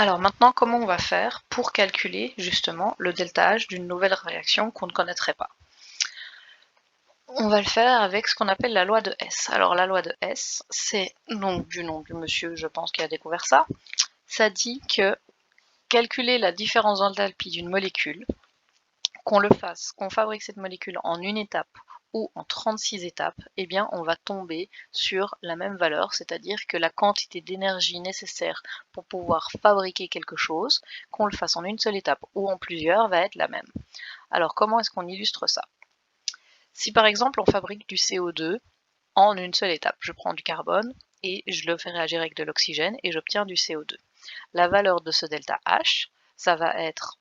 Alors maintenant, comment on va faire pour calculer justement le delta H d'une nouvelle réaction qu'on ne connaîtrait pas? On va le faire avec ce qu'on appelle la loi de Hess. Alors la loi de Hess, c'est donc du nom du monsieur, je pense, qui a découvert ça. Ça dit que calculer la différence d'enthalpie d'une molécule, qu'on fabrique cette molécule en une étape ou en 36 étapes, eh bien on va tomber sur la même valeur, c'est-à-dire que la quantité d'énergie nécessaire pour pouvoir fabriquer quelque chose, qu'on le fasse en une seule étape ou en plusieurs, va être la même. Alors comment est-ce qu'on illustre ça? Si par exemple on fabrique du CO2 en une seule étape, je prends du carbone et je le fais réagir avec de l'oxygène et j'obtiens du CO2. La valeur de ce delta H, ça va être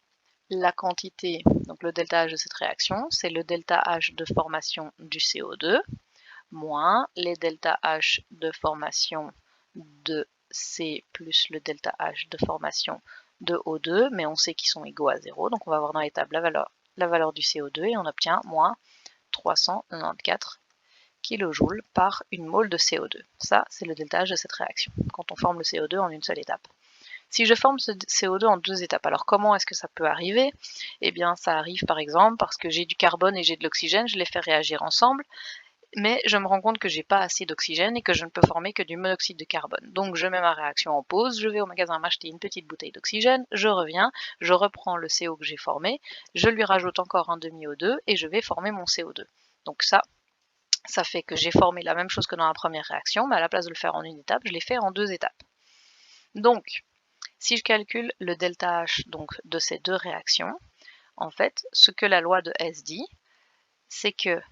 la quantité, donc le delta H de cette réaction, c'est le delta H de formation du CO2, moins les delta H de formation de C plus le delta H de formation de O2, mais on sait qu'ils sont égaux à 0, donc on va avoir dans les tables la valeur du CO2 et on obtient moins 394 kJ par une mole de CO2. Ça, c'est le delta H de cette réaction, quand on forme le CO2 en une seule étape. Si je forme ce CO2 en deux étapes, alors comment est-ce que ça peut arriver? Eh bien, ça arrive par exemple parce que j'ai du carbone et j'ai de l'oxygène, je les fais réagir ensemble, mais je me rends compte que j'ai pas assez d'oxygène et que je ne peux former que du monoxyde de carbone. Donc je mets ma réaction en pause, je vais au magasin m'acheter une petite bouteille d'oxygène, je reviens, je reprends le CO que j'ai formé, je lui rajoute encore un demi O2 et je vais former mon CO2. Donc ça fait que j'ai formé la même chose que dans la première réaction, mais à la place de le faire en une étape, je l'ai fait en deux étapes. Donc, si je calcule le delta H donc, de ces deux réactions, en fait, ce que la loi de Hess dit, c'est que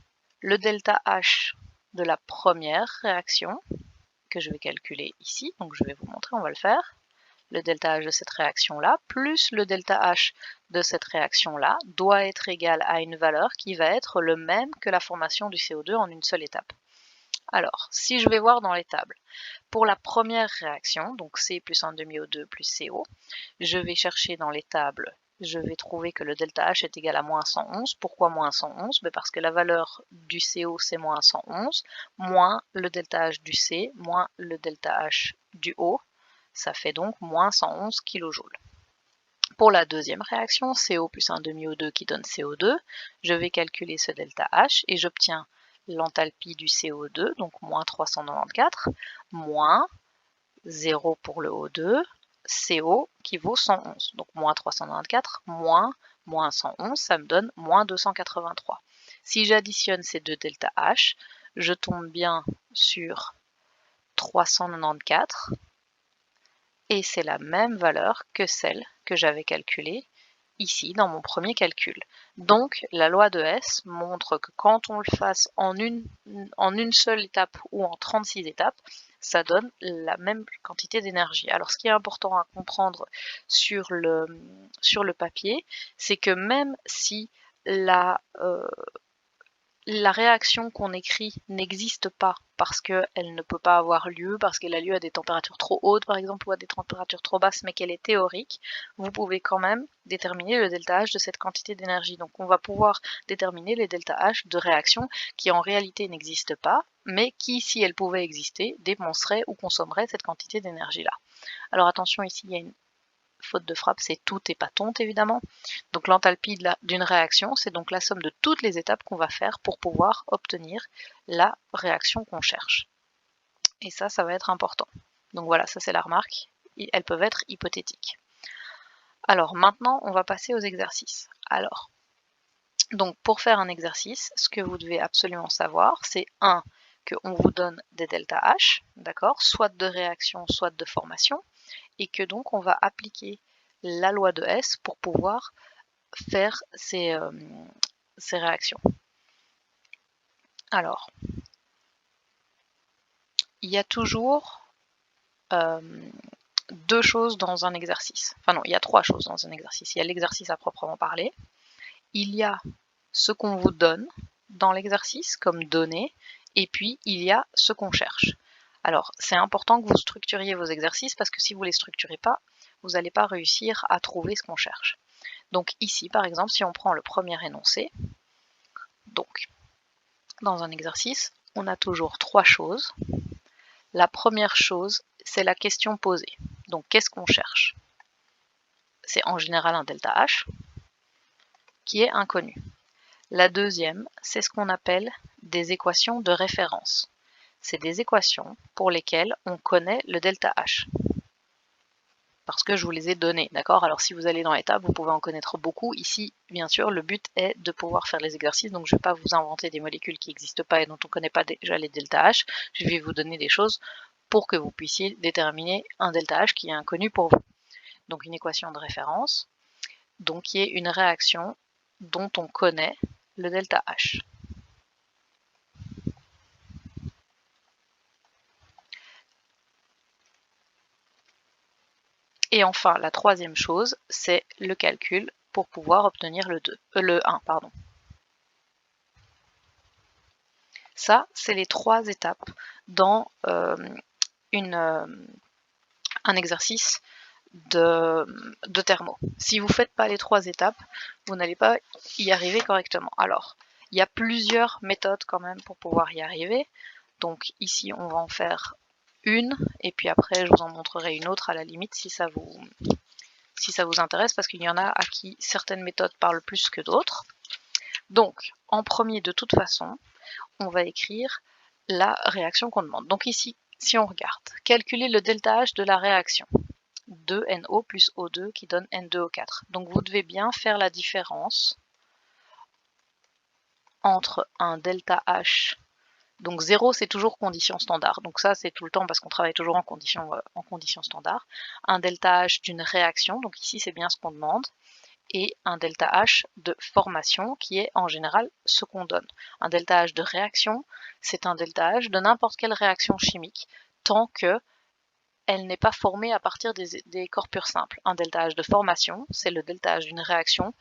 le delta H de la première réaction, que je vais calculer ici, donc je vais vous montrer, on va le faire, le delta H de cette réaction-là, plus le delta H de cette réaction-là, doit être égal à une valeur qui va être le même que la formation du CO2 en une seule étape. Alors, si je vais voir dans les tables, pour la première réaction, donc C plus 1 demi O2 plus CO, je vais chercher dans les tables, je vais trouver que le delta H est égal à moins 111. Pourquoi moins 111? Parce que la valeur du CO c'est moins 111, moins le delta H du C, moins le delta H du O, ça fait donc moins 111 kJ. Pour la deuxième réaction, CO plus 1 demi O2 qui donne CO2, je vais calculer ce delta H et j'obtiens l'enthalpie du CO2, donc moins 394, moins 0 pour le O2, CO qui vaut 111. Donc moins 394, moins 111, ça me donne moins 283. Si j'additionne ces deux delta H, je tombe bien sur 394, et c'est la même valeur que celle que j'avais calculée ici dans mon premier calcul. Donc la loi de Hess montre que quand on le fasse en une seule étape ou en 36 étapes, ça donne la même quantité d'énergie. Alors ce qui est important à comprendre sur le papier, c'est que même si la réaction qu'on écrit n'existe pas parce qu'elle ne peut pas avoir lieu, parce qu'elle a lieu à des températures trop hautes par exemple ou à des températures trop basses, mais qu'elle est théorique, vous pouvez quand même déterminer le delta H de cette quantité d'énergie. Donc on va pouvoir déterminer les delta H de réactions qui en réalité n'existent pas, mais qui, si elles pouvaient exister, dépenseraient ou consommeraient cette quantité d'énergie-là. Alors attention, ici il y a une faute de frappe, c'est tout et pas tonte évidemment. Donc l'enthalpie d'une réaction, c'est donc la somme de toutes les étapes qu'on va faire pour pouvoir obtenir la réaction qu'on cherche. Et ça va être important. Donc voilà, ça c'est la remarque. Elles peuvent être hypothétiques. Alors maintenant, on va passer aux exercices. Alors, donc pour faire un exercice, ce que vous devez absolument savoir, c'est 1, qu'on vous donne des delta H, d'accord, soit de réaction, soit de formation, et que donc on va appliquer la loi de Hess pour pouvoir faire ces réactions. Alors, il y a toujours deux choses dans un exercice. Enfin non, il y a trois choses dans un exercice. Il y a l'exercice à proprement parler, il y a ce qu'on vous donne dans l'exercice comme données, et puis il y a ce qu'on cherche. Alors, c'est important que vous structuriez vos exercices parce que si vous ne les structurez pas, vous n'allez pas réussir à trouver ce qu'on cherche. Donc ici, par exemple, si on prend le premier énoncé, donc dans un exercice, on a toujours trois choses. La première chose, c'est la question posée. Donc qu'est-ce qu'on cherche? c'est en général un delta H qui est inconnu. La deuxième, c'est ce qu'on appelle des équations de référence. C'est des équations pour lesquelles on connaît le delta H. Parce que je vous les ai données, d'accord? Alors si vous allez dans les tables, vous pouvez en connaître beaucoup. Ici, bien sûr, le but est de pouvoir faire les exercices, donc je ne vais pas vous inventer des molécules qui n'existent pas et dont on ne connaît pas déjà les delta H. Je vais vous donner des choses pour que vous puissiez déterminer un delta H qui est inconnu pour vous. Donc une équation de référence, donc qui est une réaction dont on connaît le delta H. Et enfin, la troisième chose, c'est le calcul pour pouvoir obtenir le 1. Pardon. Ça, c'est les trois étapes dans un exercice de thermo. Si vous ne faites pas les trois étapes, vous n'allez pas y arriver correctement. Alors, il y a plusieurs méthodes quand même pour pouvoir y arriver. Donc ici, on va en faire une, et puis après, je vous en montrerai une autre à la limite si ça vous intéresse, parce qu'il y en a à qui certaines méthodes parlent plus que d'autres. Donc, en premier, de toute façon, on va écrire la réaction qu'on demande. Donc ici, si on regarde, calculer le delta H de la réaction. 2NO plus O2 qui donne N2O4. Donc vous devez bien faire la différence entre un delta H. Donc 0, c'est toujours condition standard. Donc ça, c'est tout le temps parce qu'on travaille toujours en condition standard. Un delta H d'une réaction, donc ici, c'est bien ce qu'on demande. Et un delta H de formation, qui est en général ce qu'on donne. Un delta H de réaction, c'est un delta H de n'importe quelle réaction chimique, tant que elle n'est pas formée à partir des corps purs simples. Un delta H de formation, c'est le delta H d'une réaction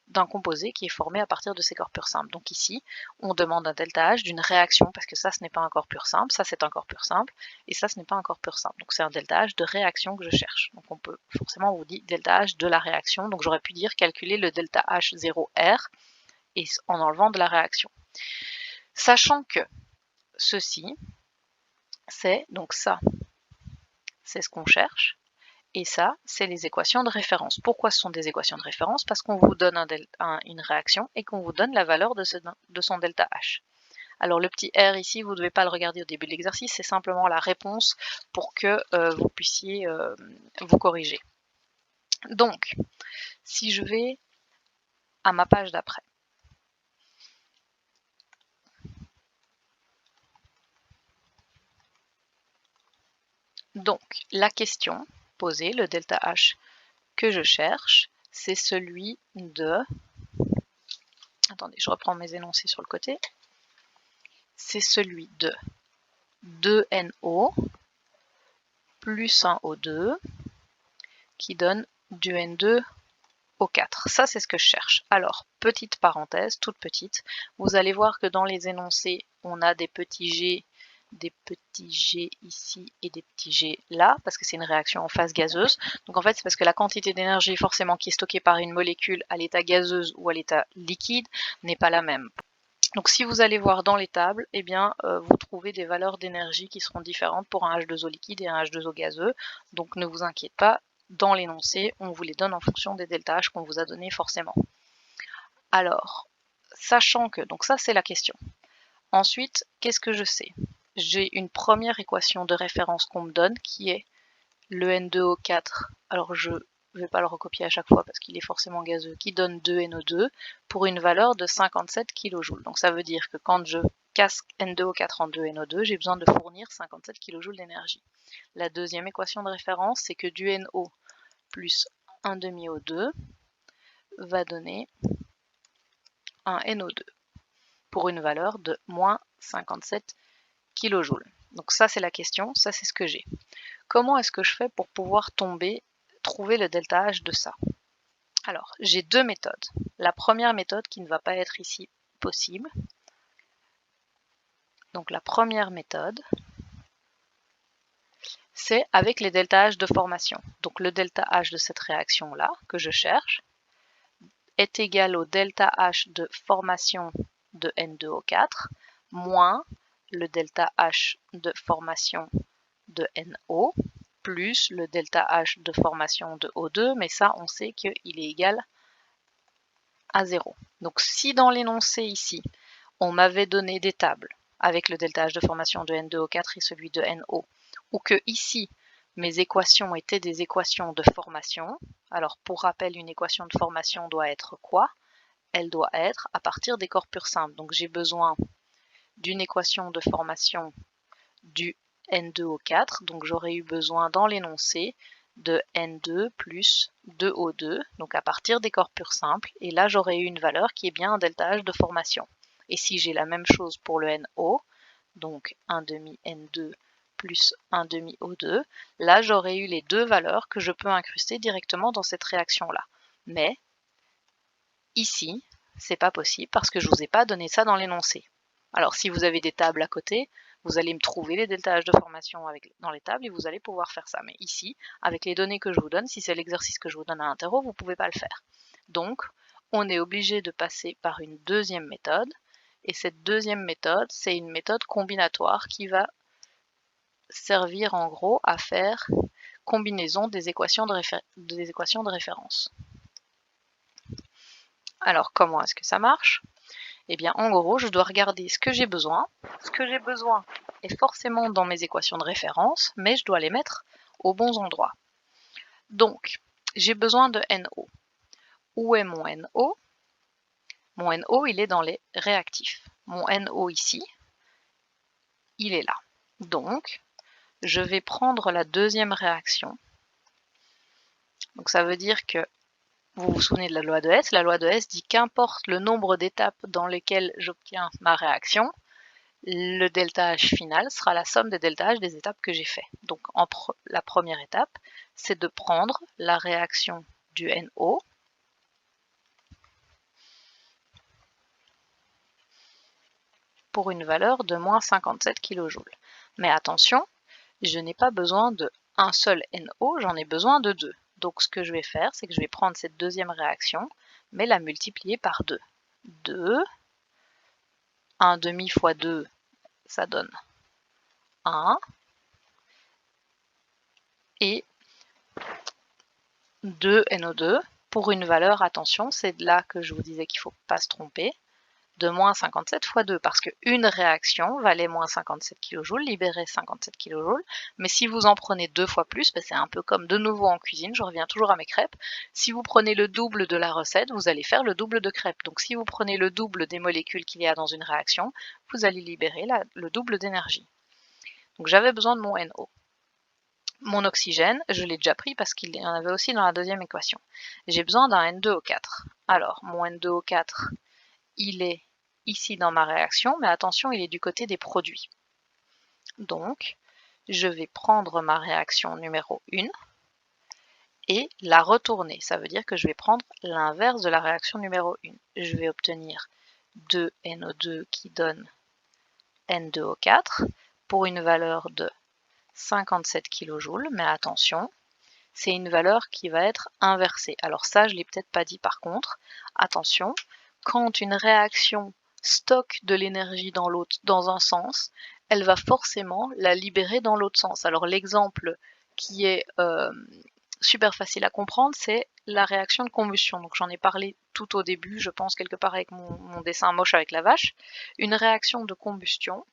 d'un composé qui est formé à partir de ces corps purs simples. Donc ici, on demande un delta H d'une réaction, parce que ça, ce n'est pas un corps pur simple, ça, c'est un corps pur simple, et ça, ce n'est pas un corps pur simple. Donc c'est un delta H de réaction que je cherche. Donc on peut, forcément, on vous dit delta H de la réaction, donc j'aurais pu dire calculer le delta H0R et en enlevant de la réaction. Sachant que ceci, c'est donc ça, c'est ce qu'on cherche, et ça, c'est les équations de référence. Pourquoi ce sont des équations de référence? Parce qu'on vous donne une réaction et qu'on vous donne la valeur de son delta H. Alors le petit R ici, vous ne devez pas le regarder au début de l'exercice, c'est simplement la réponse pour que vous puissiez vous corriger. Donc, si je vais à ma page d'après, donc la question posée, le delta H que je cherche, c'est celui de... Attendez, je reprends mes énoncés sur le côté. C'est celui de 2NO plus un O2 qui donne du N2O4. Ça, c'est ce que je cherche. Alors, petite parenthèse, toute petite, vous allez voir que dans les énoncés, on a des petits G ici et des petits G là, parce que c'est une réaction en phase gazeuse. Donc en fait, c'est parce que la quantité d'énergie forcément qui est stockée par une molécule à l'état gazeuse ou à l'état liquide n'est pas la même. Donc si vous allez voir dans les tables, eh bien, vous trouvez des valeurs d'énergie qui seront différentes pour un H2O liquide et un H2O gazeux. Donc ne vous inquiétez pas, dans l'énoncé, on vous les donne en fonction des delta H qu'on vous a donnés forcément. Alors, sachant que, donc ça c'est la question. Ensuite, qu'est-ce que je sais? J'ai une première équation de référence qu'on me donne qui est le N2O4. Alors je ne vais pas le recopier à chaque fois parce qu'il est forcément gazeux, qui donne 2NO2 pour une valeur de 57 kJ. Donc ça veut dire que quand je casse N2O4 en 2NO2, j'ai besoin de fournir 57 kJ d'énergie. La deuxième équation de référence, c'est que du NO plus 1 demi O2 va donner un NO2 pour une valeur de moins 57 kJ. Donc ça c'est la question, ça c'est ce que j'ai. Comment est-ce que je fais pour pouvoir trouver le delta H de ça? Alors, j'ai deux méthodes. La première méthode qui ne va pas être ici possible. Donc la première méthode, c'est avec les delta H de formation. Donc le delta H de cette réaction-là, que je cherche, est égal au delta H de formation de N2O4 moins le delta H de formation de NO plus le delta H de formation de O2, mais ça, on sait qu'il est égal à 0. Donc si dans l'énoncé ici, on m'avait donné des tables avec le delta H de formation de N2O4 et celui de NO, ou que ici, mes équations étaient des équations de formation, alors pour rappel, une équation de formation doit être quoi? Elle doit être à partir des corps purs simples. Donc j'ai besoin d'une équation de formation du N2O4, donc j'aurais eu besoin dans l'énoncé de N2 plus 2O2, donc à partir des corps purs simples, et là j'aurais eu une valeur qui est bien un delta H de formation. Et si j'ai la même chose pour le NO, donc 1 demi N2 plus 1 demi O2, là j'aurais eu les deux valeurs que je peux incruster directement dans cette réaction-là. Mais ici, c'est pas possible parce que je vous ai pas donné ça dans l'énoncé. Alors si vous avez des tables à côté, vous allez me trouver les delta H de formation dans les tables et vous allez pouvoir faire ça. Mais ici, avec les données que je vous donne, si c'est l'exercice que je vous donne à l'interro, vous ne pouvez pas le faire. Donc, on est obligé de passer par une deuxième méthode. Et cette deuxième méthode, c'est une méthode combinatoire qui va servir en gros à faire combinaison des équations de référence. Alors, comment est-ce que ça marche? Eh bien, en gros, je dois regarder ce que j'ai besoin. Ce que j'ai besoin est forcément dans mes équations de référence, mais je dois les mettre aux bons endroits. Donc, j'ai besoin de NO. Où est mon NO? Mon NO, il est dans les réactifs. Mon NO ici, il est là. Donc, je vais prendre la deuxième réaction. Donc, ça veut dire que vous vous souvenez de la loi de Hess. La loi de Hess dit qu'importe le nombre d'étapes dans lesquelles j'obtiens ma réaction, le delta H final sera la somme des delta H des étapes que j'ai fait. Donc la première étape, c'est de prendre la réaction du NO pour une valeur de moins 57 kJ. Mais attention, je n'ai pas besoin de un seul NO, j'en ai besoin de deux. Donc ce que je vais faire, c'est que je vais prendre cette deuxième réaction, mais la multiplier par 2. 2, 1 demi fois 2, ça donne 1, et 2 NO2 pour une valeur, attention, c'est là que je vous disais qu'il ne faut pas se tromper, de moins 57 fois 2, parce qu'une réaction valait moins 57 kJ, libérait 57 kJ, mais si vous en prenez deux fois plus, ben c'est un peu comme de nouveau en cuisine, je reviens toujours à mes crêpes, si vous prenez le double de la recette, vous allez faire le double de crêpes. Donc si vous prenez le double des molécules qu'il y a dans une réaction, vous allez libérer le double d'énergie. Donc j'avais besoin de mon NO. Mon oxygène, je l'ai déjà pris parce qu'il y en avait aussi dans la deuxième équation. J'ai besoin d'un N2O4. Alors, mon N2O4, il est ici dans ma réaction, mais attention, il est du côté des produits. Donc, je vais prendre ma réaction numéro 1 et la retourner. Ça veut dire que je vais prendre l'inverse de la réaction numéro 1. Je vais obtenir 2NO2 qui donne N2O4 pour une valeur de 57 kJ, mais attention, c'est une valeur qui va être inversée. Alors ça, je ne l'ai peut-être pas dit par contre. Attention, quand une réaction stocke de l'énergie dans un sens, elle va forcément la libérer dans l'autre sens. Alors l'exemple qui est super facile à comprendre, c'est la réaction de combustion. Donc j'en ai parlé tout au début, je pense quelque part avec mon dessin moche avec la vache. Une réaction de combustion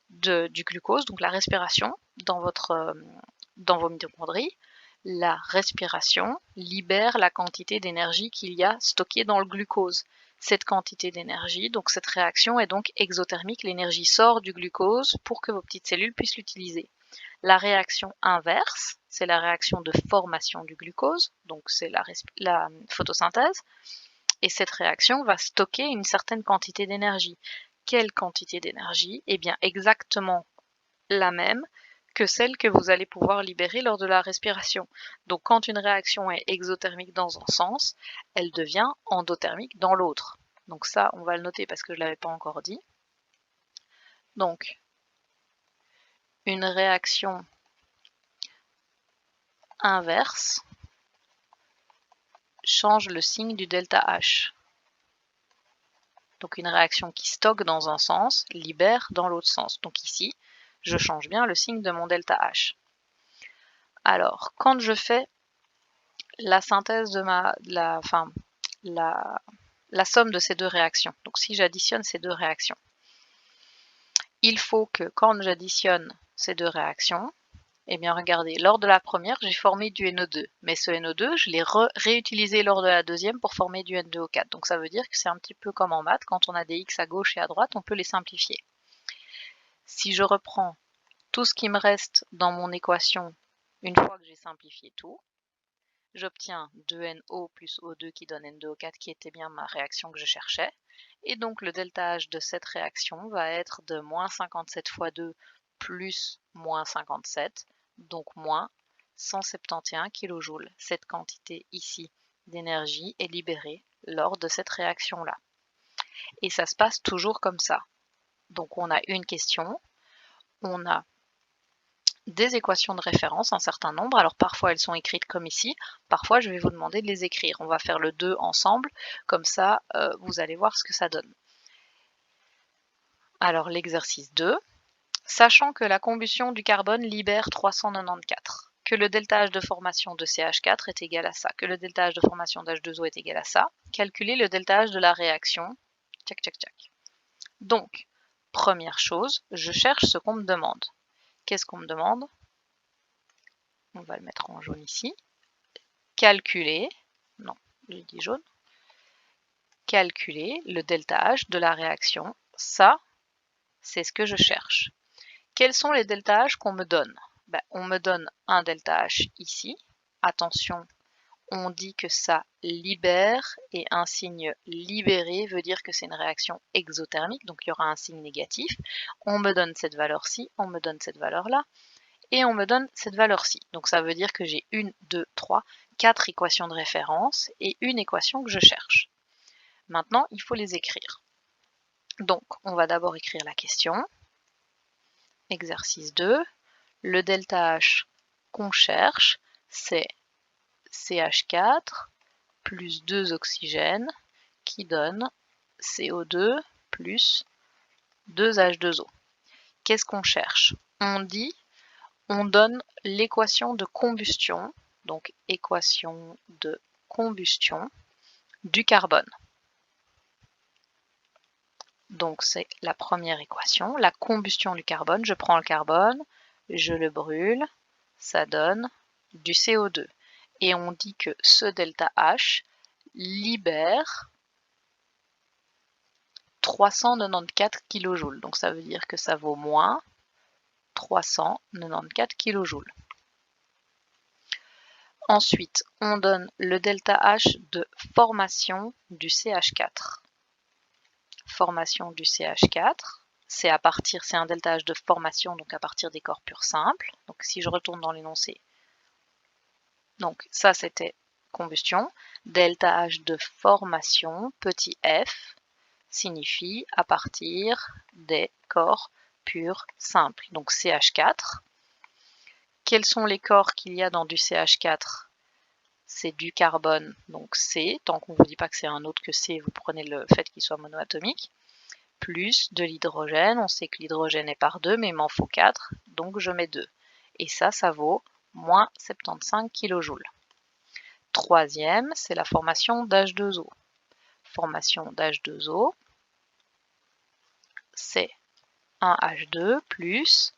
du glucose, donc la respiration dans vos mitochondries, la respiration libère la quantité d'énergie qu'il y a stockée dans le glucose. Cette quantité d'énergie, donc cette réaction est donc exothermique, l'énergie sort du glucose pour que vos petites cellules puissent l'utiliser. La réaction inverse, c'est la réaction de formation du glucose, donc c'est la photosynthèse, et cette réaction va stocker une certaine quantité d'énergie. Quelle quantité d'énergie? Eh bien exactement la même que celle que vous allez pouvoir libérer lors de la respiration. Donc quand une réaction est exothermique dans un sens, elle devient endothermique dans l'autre. Donc ça, on va le noter parce que je ne l'avais pas encore dit. Donc, une réaction inverse change le signe du delta H. Donc une réaction qui stocke dans un sens, libère dans l'autre sens. Donc ici, je change bien le signe de mon delta H. Alors, quand je fais la synthèse de la somme de ces deux réactions, donc si j'additionne ces deux réactions, il faut que quand j'additionne ces deux réactions, eh bien regardez, lors de la première, j'ai formé du NO2, mais ce NO2, je l'ai réutilisé lors de la deuxième pour former du N2O4. Donc ça veut dire que c'est un petit peu comme en maths, quand on a des X à gauche et à droite, on peut les simplifier. Si je reprends tout ce qui me reste dans mon équation, une fois que j'ai simplifié tout, j'obtiens 2NO plus O2 qui donne N2O4 qui était bien ma réaction que je cherchais. Et donc le delta H de cette réaction va être de moins 57 fois 2 plus moins 57, donc moins 171 kJ. Cette quantité ici d'énergie est libérée lors de cette réaction-là. Et ça se passe toujours comme ça. Donc on a une question, on a des équations de référence, un certain nombre. Alors parfois elles sont écrites comme ici, parfois je vais vous demander de les écrire. On va faire le 2 ensemble, comme ça vous allez voir ce que ça donne. Alors l'exercice 2, sachant que la combustion du carbone libère 394, que le delta H de formation de CH4 est égal à ça, que le delta H de formation d'H2O est égal à ça, calculez le delta H de la réaction, tchac tchac tchac. Donc, première chose, je cherche ce qu'on me demande. Qu'est-ce qu'on me demande? On va le mettre en jaune ici. Calculer, non, j'ai dit jaune, calculer le delta H de la réaction. Ça, c'est ce que je cherche. Quels sont les delta H qu'on me donne? On me donne un delta H ici. Attention, on dit que ça libère, et un signe libéré veut dire que c'est une réaction exothermique, donc il y aura un signe négatif. On me donne cette valeur-ci, on me donne cette valeur-là, et on me donne cette valeur-ci. Donc ça veut dire que j'ai 1, 2, 3, 4 équations de référence et une équation que je cherche. Maintenant, il faut les écrire. Donc, on va d'abord écrire la question. Exercice 2. Le delta H qu'on cherche, c'est CH4 plus 2 oxygènes qui donne CO2 plus 2H2O. Qu'est-ce qu'on cherche? On donne l'équation de combustion, donc équation de combustion du carbone. Donc c'est la première équation, la combustion du carbone. Je prends le carbone, je le brûle, ça donne du CO2. Et on dit que ce delta H libère 394 kJ. Donc ça veut dire que ça vaut moins 394 kJ. Ensuite, on donne le delta H de formation du CH4. Formation du CH4, c'est un delta H de formation, donc à partir des corps purs simples. Donc si je retourne dans l'énoncé, donc ça c'était combustion. Delta H de formation, petit f, signifie à partir des corps purs simples. Donc CH4. Quels sont les corps qu'il y a dans du CH4? C'est du carbone, donc C. Tant qu'on ne vous dit pas que c'est un autre que C, vous prenez le fait qu'il soit monoatomique. Plus de l'hydrogène. On sait que l'hydrogène est par 2, mais il m'en faut 4, donc je mets 2. Et ça vaut moins 75 kJ. Troisième, c'est la formation d'H2O. Formation d'H2O, c'est un H2 plus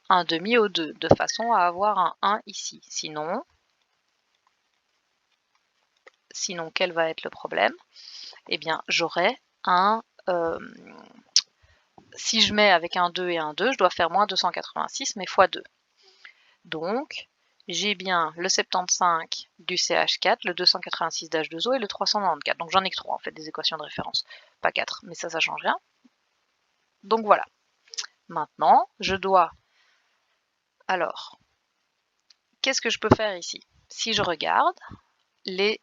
un demi-O2, de façon à avoir un 1 ici. Sinon, quel va être le problème? Eh bien, j'aurai un... si je mets avec un 2 et un 2, je dois faire moins 286, mais fois 2. Donc, j'ai bien le 75 du CH4, le 286 d'H2O et le 394. Donc j'en ai que 3 en fait, des équations de référence. Pas 4, mais ça change rien. Donc voilà. Maintenant, je dois... Alors, qu'est-ce que je peux faire ici? Si je regarde, les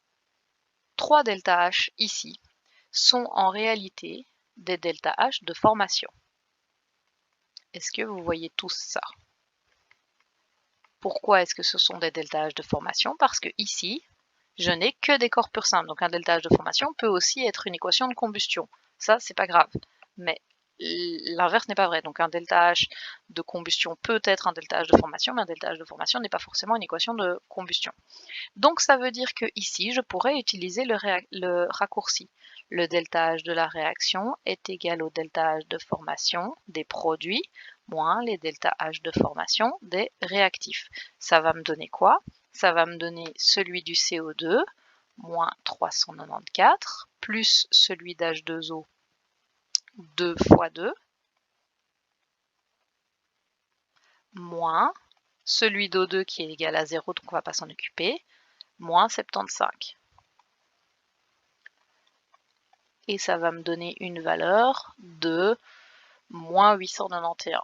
3 delta H ici sont en réalité des delta H de formation. Est-ce que vous voyez tous ça? Pourquoi est-ce que ce sont des delta H de formation? Parce que ici, je n'ai que des corps purs simples. Donc un delta H de formation peut aussi être une équation de combustion. Ça, c'est pas grave. Mais l'inverse n'est pas vrai. Donc un delta H de combustion peut être un delta H de formation, mais un delta H de formation n'est pas forcément une équation de combustion. Donc ça veut dire que ici, je pourrais utiliser le raccourci. Le delta H de la réaction est égal au delta H de formation des produits moins les delta H de formation des réactifs. Ça va me donner quoi? Ça va me donner celui du CO2, moins 394, plus celui d'H2O, 2 fois 2, moins celui d'O2 qui est égal à 0, donc on ne va pas s'en occuper, moins 75. Et ça va me donner une valeur de moins 891.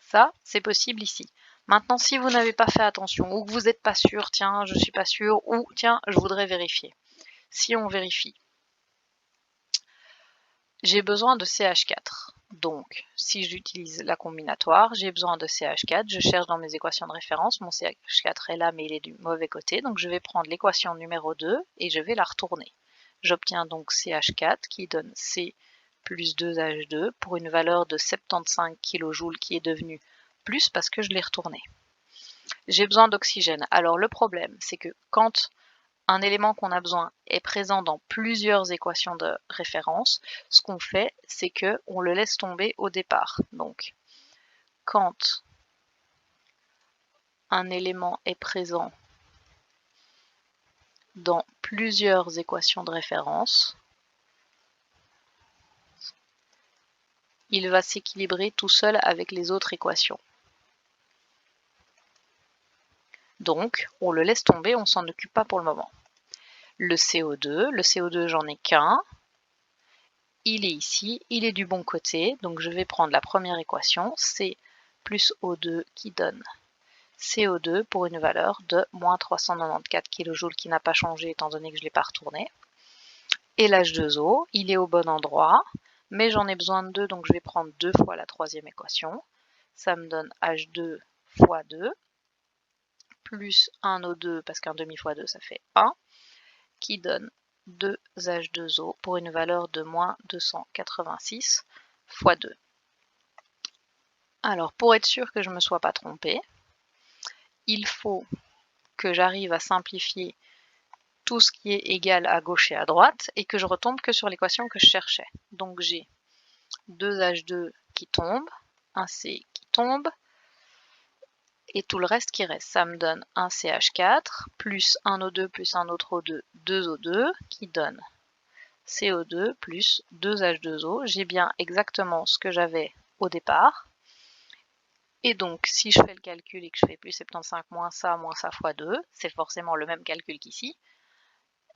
Ça, c'est possible ici. Maintenant, si vous n'avez pas fait attention, ou que vous n'êtes pas sûr, tiens, je ne suis pas sûr, ou tiens, je voudrais vérifier. Si on vérifie, j'ai besoin de CH4. Donc, si j'utilise la combinatoire, j'ai besoin de CH4. Je cherche dans mes équations de référence, mon CH4 est là, mais il est du mauvais côté. Donc, je vais prendre l'équation numéro 2 et je vais la retourner. J'obtiens donc CH4 qui donne C plus 2H2 pour une valeur de 75 kJ qui est devenue plus parce que je l'ai retourné. J'ai besoin d'oxygène. Alors le problème, c'est que quand un élément qu'on a besoin est présent dans plusieurs équations de référence, ce qu'on fait, c'est qu'on le laisse tomber au départ. Donc, quand un élément est présent dans plusieurs équations de référence, il va s'équilibrer tout seul avec les autres équations. Donc, on le laisse tomber, on ne s'en occupe pas pour le moment. Le CO2 j'en ai qu'un. Il est ici, il est du bon côté, donc je vais prendre la première équation, C plus O2 qui donne CO2 pour une valeur de moins 394 kJ qui n'a pas changé étant donné que je ne l'ai pas retourné. Et l'H2O, il est au bon endroit, mais j'en ai besoin de 2, donc je vais prendre 2 fois la troisième équation. Ça me donne H2 fois 2, plus 1 O2, parce qu'un demi fois 2, ça fait 1, qui donne 2H2O pour une valeur de moins 286 fois 2. Alors, pour être sûr que je ne me sois pas trompée, il faut que j'arrive à simplifier tout ce qui est égal à gauche et à droite et que je retombe que sur l'équation que je cherchais. Donc j'ai 2H2 qui tombe, un C qui tombe, et tout le reste qui reste. Ça me donne un CH4 plus un O2 plus un autre O2, 2O2 qui donne CO2 plus 2H2O. J'ai bien exactement ce que j'avais au départ. Et donc, si je fais le calcul et que je fais plus 75 moins ça fois 2, c'est forcément le même calcul qu'ici,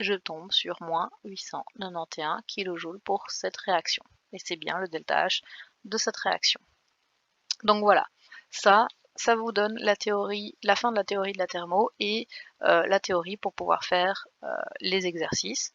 je tombe sur moins 891 kJ pour cette réaction. Et c'est bien le delta H de cette réaction. Donc voilà, ça vous donne la théorie, la fin de la théorie de la thermo et la théorie pour pouvoir faire les exercices.